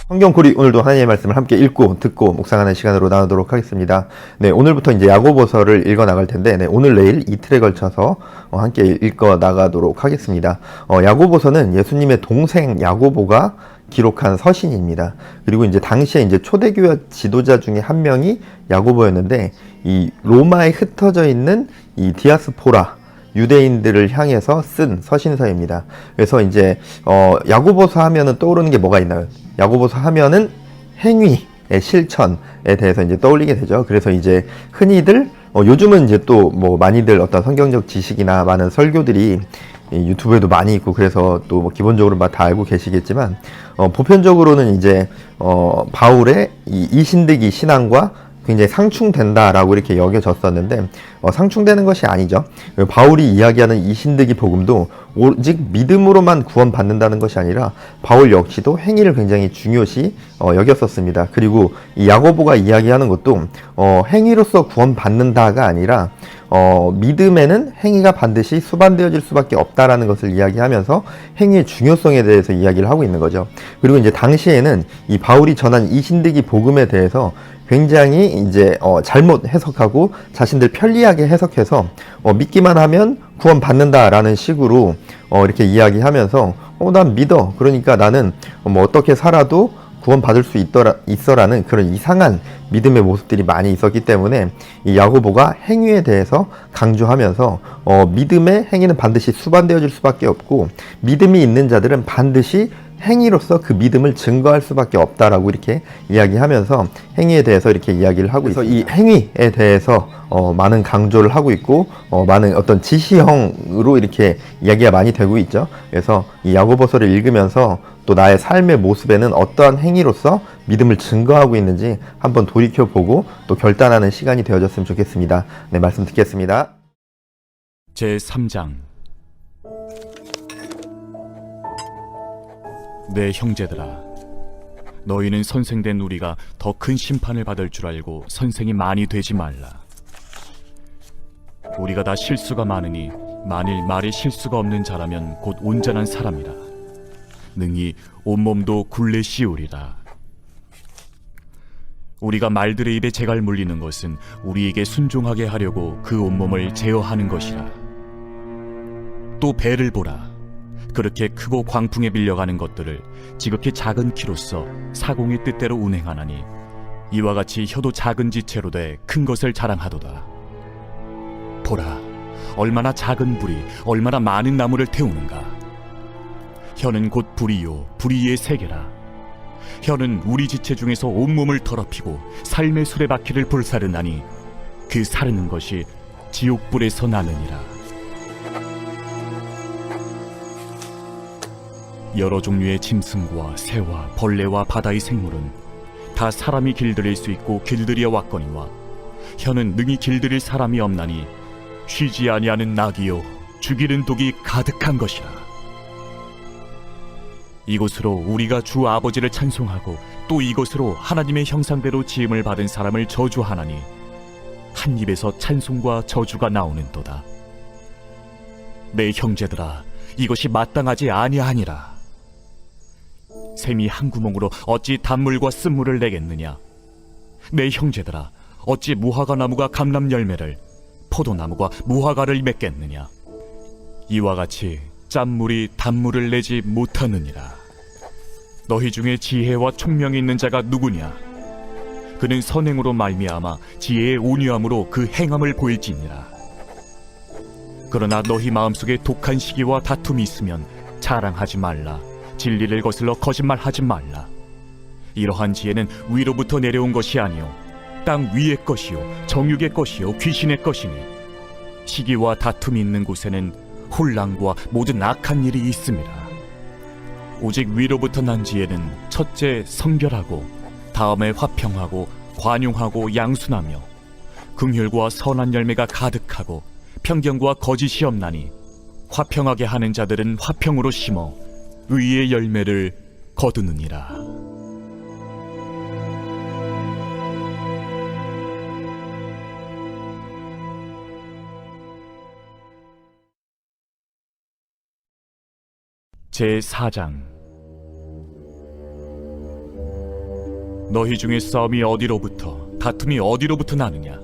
성경고리 오늘도 하나님의 말씀을 함께 읽고 듣고 묵상하는 시간으로 나누도록 하겠습니다. 네, 오늘부터 이제 야고보서를 읽어 나갈 텐데, 네, 오늘 내일 이틀에 걸쳐서 함께 읽어 나가도록 하겠습니다. 야고보서는 예수님의 동생 야고보가 기록한 서신입니다. 그리고 이제 당시에 이제 초대교회 지도자 중에 한 명이 야고보였는데, 이 로마에 흩어져 있는 이 디아스포라 유대인들을 향해서 쓴 서신서입니다. 그래서 이제 야고보서 하면은 떠오르는 게 뭐가 있나요? 야고보서 하면은 행위의 실천에 대해서 이제 떠올리게 되죠. 그래서 이제 흔히들 요즘은 이제 또 뭐 많이들 어떤 성경적 지식이나 많은 설교들이 유튜브에도 많이 있고 그래서 또 뭐 기본적으로 다 알고 계시겠지만 보편적으로는 이제 바울의 이 이신득이 신앙과 굉장히 상충된다라고 이렇게 여겨졌었는데 상충되는 것이 아니죠. 바울이 이야기하는 이신득이 복음도 오직 믿음으로만 구원받는다는 것이 아니라 바울 역시도 행위를 굉장히 중요시 여겼었습니다. 그리고 이 야고보가 이야기하는 것도 행위로서 구원받는다가 아니라 믿음에는 행위가 반드시 수반되어질 수밖에 없다라는 것을 이야기하면서 행위의 중요성에 대해서 이야기를 하고 있는 거죠. 그리고 이제 당시에는 이 바울이 전한 이신득이 복음에 대해서 굉장히 이제 잘못 해석하고 자신들 편리하게 해석해서 믿기만 하면 구원 받는다라는 식으로 이렇게 이야기하면서 난 믿어. 그러니까 나는 뭐 어떻게 살아도 구원 받을 수 있어라는 그런 이상한 믿음의 모습들이 많이 있었기 때문에 이 야고보가 행위에 대해서 강조하면서 믿음의 행위는 반드시 수반되어질 수밖에 없고 믿음이 있는 자들은 반드시 행위로서 그 믿음을 증거할 수밖에 없다라고 이렇게 이야기하면서 행위에 대해서 이렇게 이야기를 하고 있어서 이 행위에 대해서 많은 강조를 하고 있고 많은 어떤 지시형으로 이렇게 이야기가 많이 되고 있죠. 그래서 이 야고보서를 읽으면서 또 나의 삶의 모습에는 어떠한 행위로서 믿음을 증거하고 있는지 한번 돌이켜보고 또 결단하는 시간이 되어졌으면 좋겠습니다. 네, 말씀 듣겠습니다. 제3장. 내 형제들아, 너희는 선생된 우리가 더 큰 심판을 받을 줄 알고 선생이 많이 되지 말라. 우리가 다 실수가 많으니 만일 말에 실수가 없는 자라면 곧 온전한 사람이라. 능히 온몸도 굴레 씌우리라. 우리가 말들의 입에 재갈 물리는 것은 우리에게 순종하게 하려고 그 온몸을 제어하는 것이라. 또 배를 보라. 그렇게 크고 광풍에 밀려가는 것들을 지극히 작은 키로써 사공의 뜻대로 운행하나니 이와 같이 혀도 작은 지체로 돼 큰 것을 자랑하도다. 보라, 얼마나 작은 불이 얼마나 많은 나무를 태우는가. 혀는 곧 불이요 불이의 세계라. 혀는 우리 지체 중에서 온몸을 더럽히고 삶의 수레바퀴를 불사르나니 그 사르는 것이 지옥불에서 나느니라. 여러 종류의 짐승과 새와 벌레와 바다의 생물은 다 사람이 길들일 수 있고 길들여 왔거니와 혀는 능히 길들일 사람이 없나니 쉬지 아니하는 낙이요 죽이는 독이 가득한 것이라. 이곳으로 우리가 주 아버지를 찬송하고 또 이곳으로 하나님의 형상대로 지음을 받은 사람을 저주하나니 한 입에서 찬송과 저주가 나오는도다. 내 형제들아, 이것이 마땅하지 아니하니라. 샘이 한 구멍으로 어찌 단물과 쓴물을 내겠느냐. 내 형제들아, 어찌 무화과 나무가 감람 열매를 포도나무가 무화과를 맺겠느냐. 이와 같이 짠물이 단물을 내지 못하느니라. 너희 중에 지혜와 총명이 있는 자가 누구냐. 그는 선행으로 말미암아 지혜의 온유함으로 그 행함을 보일지니라. 그러나 너희 마음속에 독한 시기와 다툼이 있으면 자랑하지 말라. 진리를 거슬러 거짓말하지 말라. 이러한 지혜는 위로부터 내려온 것이 아니요 땅 위의 것이요 정육의 것이요 귀신의 것이니 시기와 다툼이 있는 곳에는 혼란과 모든 악한 일이 있습니다. 오직 위로부터 난 지혜는 첫째 성결하고 다음에 화평하고 관용하고 양순하며 긍휼과 선한 열매가 가득하고 편견과 거짓이 없나니 화평하게 하는 자들은 화평으로 심어 의의 열매를 거두느니라. 제4장. 너희 중에 싸움이 어디로부터, 다툼이 어디로부터 나느냐?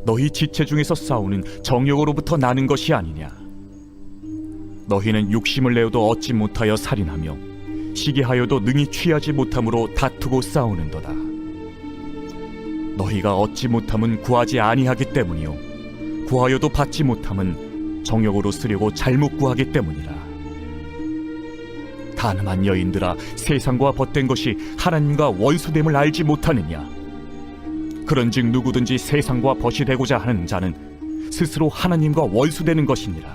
너희 지체 중에서 싸우는 정욕으로부터 나는 것이 아니냐? 너희는 욕심을 내어도 얻지 못하여 살인하며 시기하여도 능히 취하지 못함으로 다투고 싸우는도다. 너희가 얻지 못함은 구하지 아니하기 때문이요 구하여도 받지 못함은 정욕으로 쓰려고 잘못 구하기 때문이라. 가늠한 여인들아, 세상과 벗된 것이 하나님과 원수됨을 알지 못하느냐? 그런즉 누구든지 세상과 벗이 되고자 하는 자는 스스로 하나님과 원수되는 것이니라.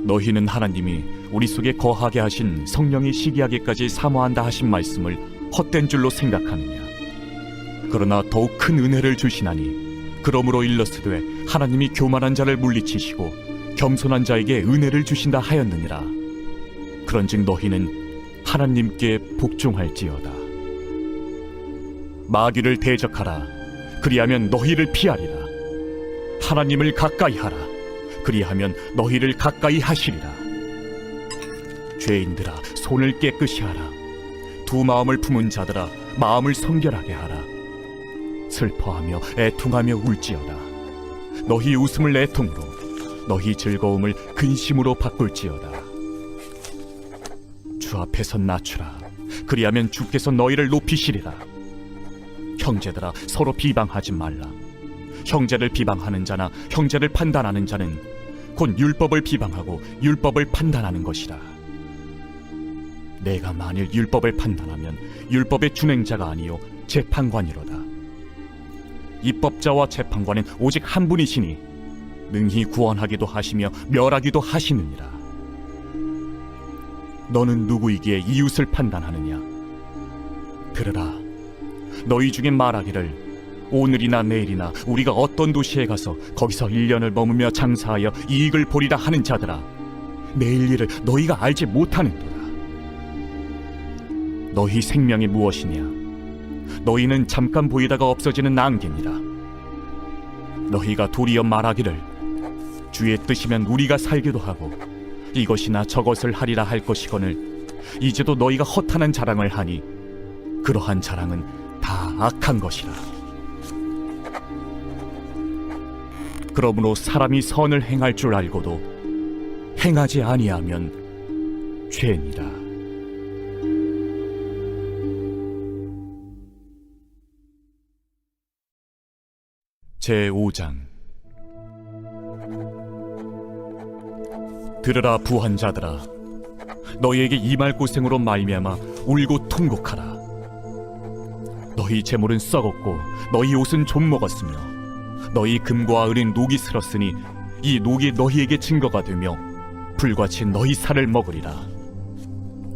너희는 하나님이 우리 속에 거하게 하신 성령이 시기하기까지 사모한다 하신 말씀을 헛된 줄로 생각하느냐? 그러나 더욱 큰 은혜를 주시나니 그러므로 일렀으되 하나님이 교만한 자를 물리치시고 겸손한 자에게 은혜를 주신다 하였느니라. 그런즉 너희는 하나님께 복종할지어다. 마귀를 대적하라. 그리하면 너희를 피하리라. 하나님을 가까이 하라. 그리하면 너희를 가까이 하시리라. 죄인들아, 손을 깨끗이 하라. 두 마음을 품은 자들아, 마음을 성결하게 하라. 슬퍼하며 애통하며 울지어다. 너희 웃음을 애통으로, 너희 즐거움을 근심으로 바꿀지어다. 주 앞에서 낮추라. 그리하면 주께서 너희를 높이시리라. 형제들아, 서로 비방하지 말라. 형제를 비방하는 자나 형제를 판단하는 자는 곧 율법을 비방하고 율법을 판단하는 것이라. 내가 만일 율법을 판단하면 율법의 준행자가 아니요 재판관이로다. 입법자와 재판관은 오직 한 분이시니 능히 구원하기도 하시며 멸하기도 하시느니라. 너는 누구이기에 이웃을 판단하느냐? 들으라. 너희 중에 말하기를 오늘이나 내일이나 우리가 어떤 도시에 가서 거기서 1년을 머무며 장사하여 이익을 보리라 하는 자들아, 내일 일을 너희가 알지 못하는도다. 너희 생명이 무엇이냐? 너희는 잠깐 보이다가 없어지는 안개니라. 너희가 도리어 말하기를 주의 뜻이면 우리가 살기도 하고 이것이나 저것을 하리라 할 것이거늘 이제도 너희가 허탄한 자랑을 하니 그러한 자랑은 다 악한 것이라. 그러므로 사람이 선을 행할 줄 알고도 행하지 아니하면 죄니라. 제5장. 들으라 부한 자들아, 너희에게 임할 고생으로 말미암아 울고 통곡하라. 너희 재물은 썩었고 너희 옷은 좀 먹었으며 너희 금과 은은 녹이 슬었으니 이 녹이 너희에게 증거가 되며 불같이 너희 살을 먹으리라.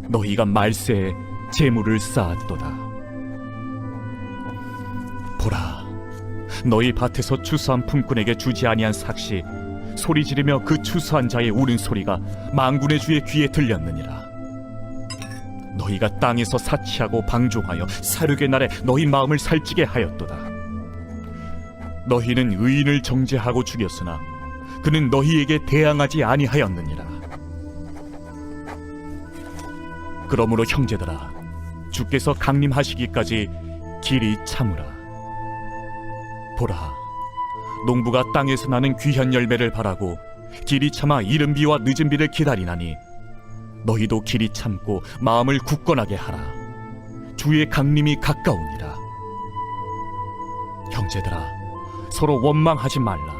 너희가 말세에 재물을 쌓았도다. 보라, 너희 밭에서 추수한 품꾼에게 주지 아니한 삭시 소리 지르며 그 추수한 자의 우는 소리가 만군의 주의 귀에 들렸느니라. 너희가 땅에서 사치하고 방종하여 사륙의 날에 너희 마음을 살찌게 하였도다. 너희는 의인을 정죄하고 죽였으나 그는 너희에게 대항하지 아니하였느니라. 그러므로 형제들아, 주께서 강림하시기까지 길이 참으라. 보라, 농부가 땅에서 나는 귀한 열매를 바라고 길이 참아 이른 비와 늦은 비를 기다리나니 너희도 길이 참고 마음을 굳건하게 하라. 주의 강림이 가까우니라. 형제들아, 서로 원망하지 말라.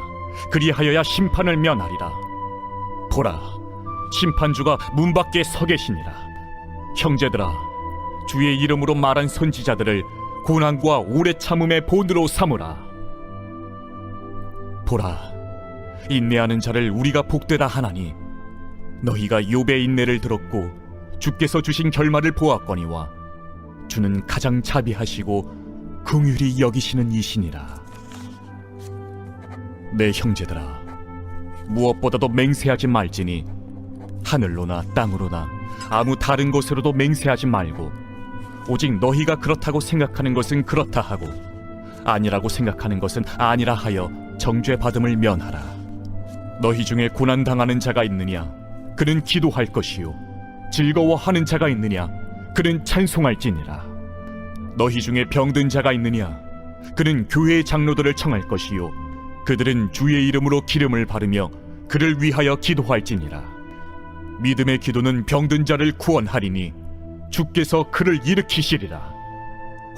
그리하여야 심판을 면하리라. 보라, 심판주가 문 밖에 서 계시니라. 형제들아, 주의 이름으로 말한 선지자들을 고난과 오래 참음의 본으로 삼으라. 보라, 인내하는 자를 우리가 복되다 하나니 너희가 욥의 인내를 들었고 주께서 주신 결말을 보았거니와 주는 가장 자비하시고 긍휼히 여기시는 이시니라. 내 형제들아, 무엇보다도 맹세하지 말지니 하늘로나 땅으로나 아무 다른 곳으로도 맹세하지 말고 오직 너희가 그렇다고 생각하는 것은 그렇다 하고 아니라고 생각하는 것은 아니라 하여 정죄받음을 면하라. 너희 중에 고난당하는 자가 있느냐? 그는 기도할 것이요 즐거워하는 자가 있느냐? 그는 찬송할지니라. 너희 중에 병든 자가 있느냐? 그는 교회의 장로들을 청할 것이요 그들은 주의 이름으로 기름을 바르며 그를 위하여 기도할지니라. 믿음의 기도는 병든 자를 구원하리니 주께서 그를 일으키시리라.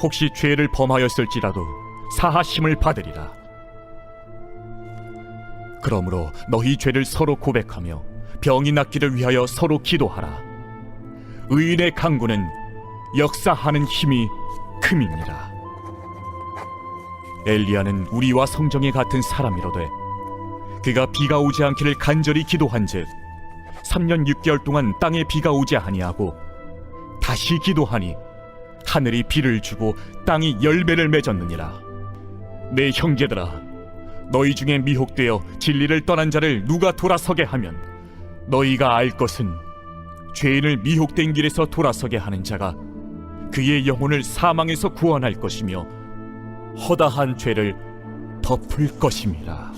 혹시 죄를 범하였을지라도 사하심을 받으리라. 그러므로 너희 죄를 서로 고백하며 병이 낫기를 위하여 서로 기도하라. 의인의 강구는 역사하는 힘이 큼이니라. 엘리야는 우리와 성정이 같은 사람이로되 그가 비가 오지 않기를 간절히 기도한즉 3년 6개월 동안 땅에 비가 오지 아니하고 다시 기도하니 하늘이 비를 주고 땅이 열매를 맺었느니라. 내 형제들아, 너희 중에 미혹되어 진리를 떠난 자를 누가 돌아서게 하면 너희가 알 것은 죄인을 미혹된 길에서 돌아서게 하는 자가 그의 영혼을 사망에서 구원할 것이며 허다한 죄를 덮을 것임이라.